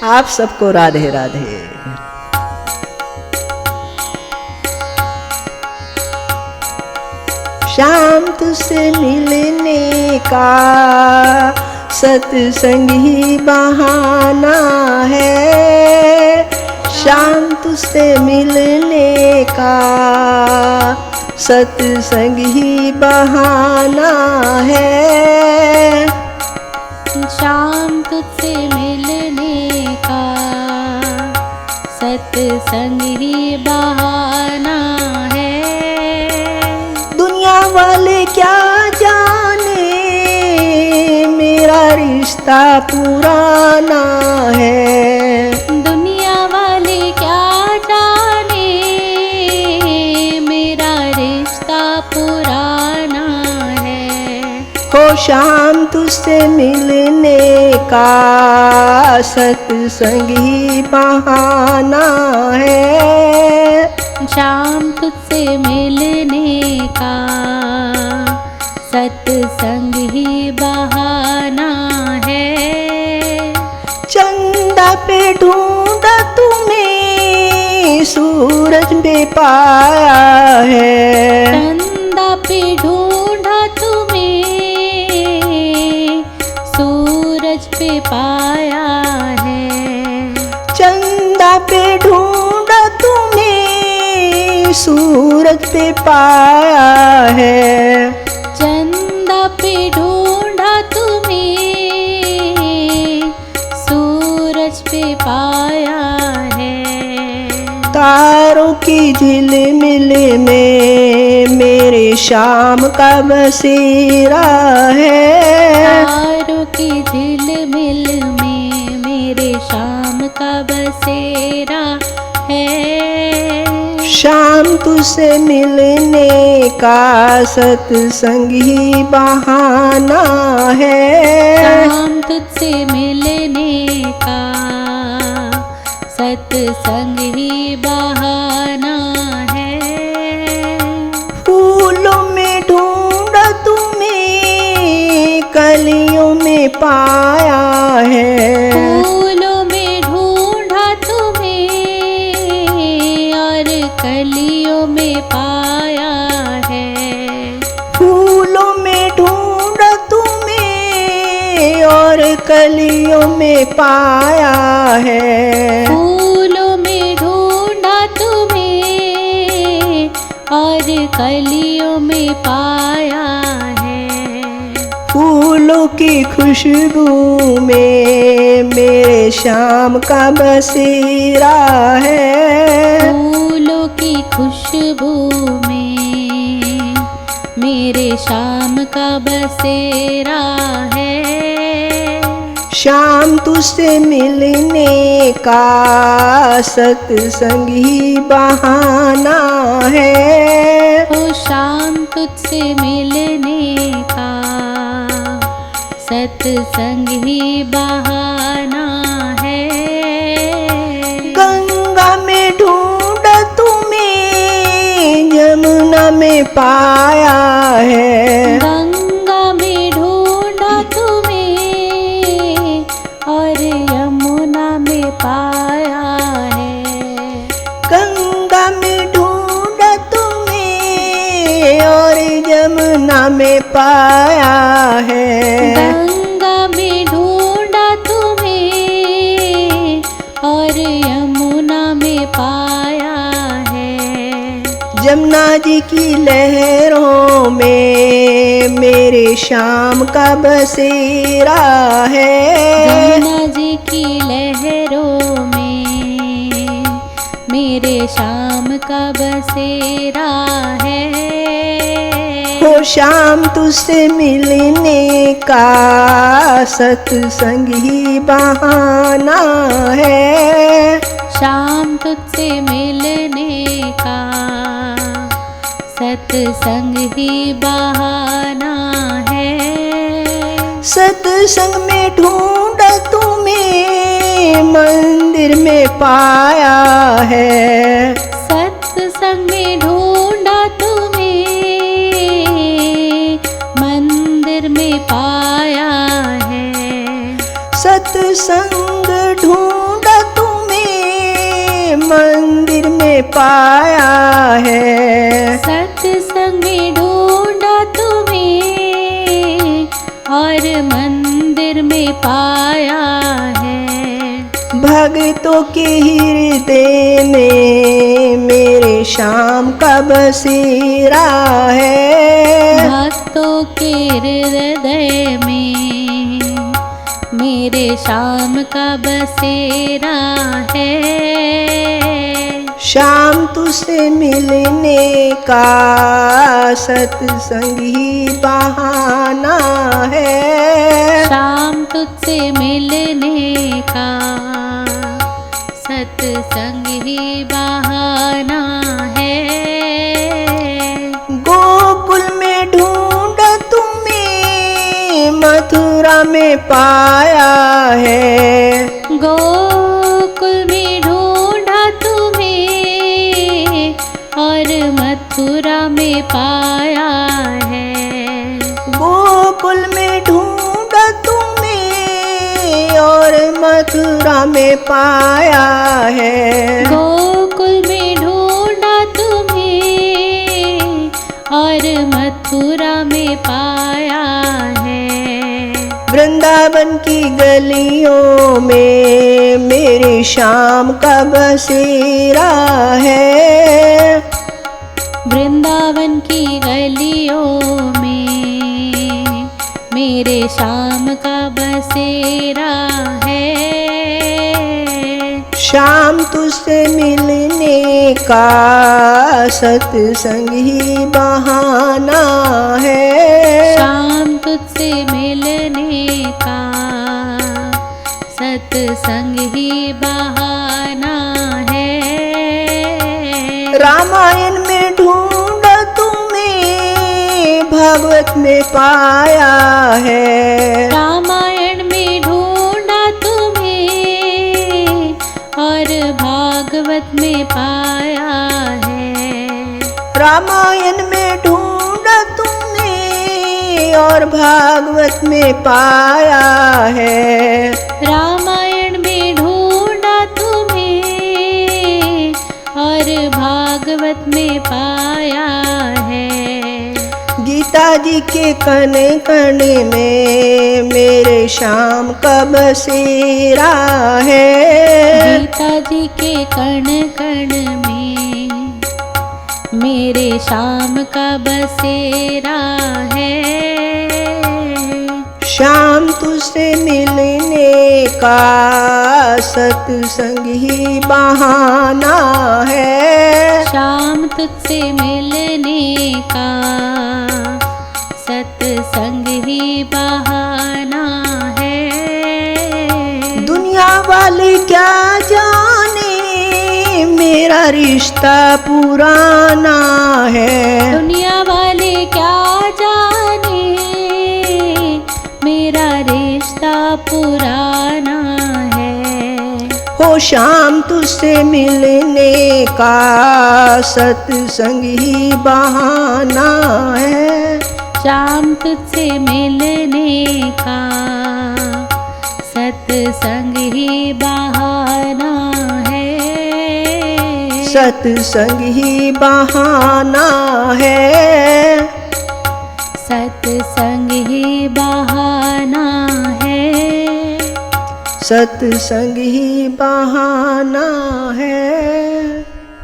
आप सबको राधे राधे। शाम तुझसे मिलने का सत्संग ही बहाना है। शाम तुझसे मिलने का सत्संग ही बहाना है। शाम तुझसे मिलने का सत्संग ही बहाना है। दुनिया वाले क्या जाने मेरा रिश्ता पुराना है। दुनिया वाले क्या जाने मेरा रिश्ता पुराना है। हो शाम तुझसे मिलने का सत्संग ही बहाना है। शाम तुझसे मिलने का सत्संग ही बहाना है। चंदा पे ढूंढा तुम्हें सूरज में पाया है। चंदा पे ढूंढा तुम्हें सूरज पे पाया है। चंदा पे ढूंढा तुम्हें सूरज पे पाया है। चंदा पे ढूंढा तुम्हें सूरज पे पाया है। तारों की झिलमिल में मेरे शाम का बसेरा है। तारों की झिलमिल में मेरे शाम का बसेरा है। शाम तुझसे मिलने का सत्संग ही बहाना है। शाम तुझसे मिलने का सत्संग ही बहाना है। फूलों में ढूंढा तुम्हें कलियों में पाया है। फूलों में ढूंढा तुम्हें और कलियों में पाया है। फूलों में ढूंढा तुम्हें और कलियों में पाया है। फूलों में ढूंढा तुम्हें और कलियों में पाया है। फूलों की खुशबू में मेरे शाम का बसेरा है। फूलों की खुशबू में मेरे शाम का बसेरा है। शाम तुझसे मिलने का सत्संग ही बहाना है। ओ शाम तुझसे मिलने का सत्संग ही बहाना है। गंगा में ढूंढा तुम्हें यमुना में पाया है। गंगा में ढूंढा तुम्हें और यमुना में पाया है। गंगा में ढूंढा तुम्हें और यमुना में पाया है। गंगा में ढूंढा तुम्हें और यमुना में पाया है। जमुना जी की लहरों में मेरे शाम का बसेरा है। जमुना जी की लहरों में मेरे शाम का बसेरा है। हो शाम तुझसे मिलने का सत्संग ही बहाना है। शाम तुझसे मिलने का सत्संग ही बहाना है। सत्संग में ढूंढा तुम्हें मंदिर में पाया है। सत्संग में ढूंढा तुम्हें मंदिर में पाया है। सत्संग ढूंढ पाया है। सत्संग में ढूंढा तुम्हें और मंदिर में पाया है। भक्तों के हृदय में मेरे श्याम का बसेरा है। भक्तों के हृदय में मेरे श्याम का बसेरा है। श्याम तुझसे मिलने का सत्संग ही बहाना है। शाम तुझसे मिलने का सत्संग ही बहाना है। गोकुल में ढूंढा तुम्हें मथुरा में पाया है। गोकुल में ढूंढा तुम्हें और मथुरा में पाया है। गोकुल में ढूंढा तुम्हें और मथुरा में पाया है। गोकुल में ढूंढा तुम्हें और मथुरा में पाया है। वृंदावन की गलियों में मेरे श्याम का बसेरा है। वृंदावन की गलियों में मेरे श्याम का बसेरा है। श्याम तुझसे मिलने का सत्संग ही बहाना है। शाम तुझसे मिलने का सत्संग ही बहाना है। रामायण में ढूंढा तुम्हें भागवत में पाया है। रामायण में ढूंढा तुम्हें और भागवत में पाया है। रामायण में ढूंढा तुम्हें और भागवत में पाया है। रामायण में ढूंढा तुम्हें और भागवत में पाया है। गीता जी के कण कण में मेरे श्याम का बसेरा है। गीता जी के कण कण में मेरे श्याम का बसेरा है। श्याम तुझसे मिलने का सत्संग ही बहाना है। शाम तुझसे मिलने का सत्संग ही बहाना है। दुनिया वाले क्या जाने मेरा रिश्ता पुराना है। दुनिया वाले क्या जाने मेरा रिश्ता पुराना है। हो श्याम तुझसे मिलने का सत्संग ही बहाना है। शाम तुझसे मिलने का सत्संग ही बहाना है। सत्संग ही बहाना है। सत्संग ही बहाना है। सत्संग ही बहाना है।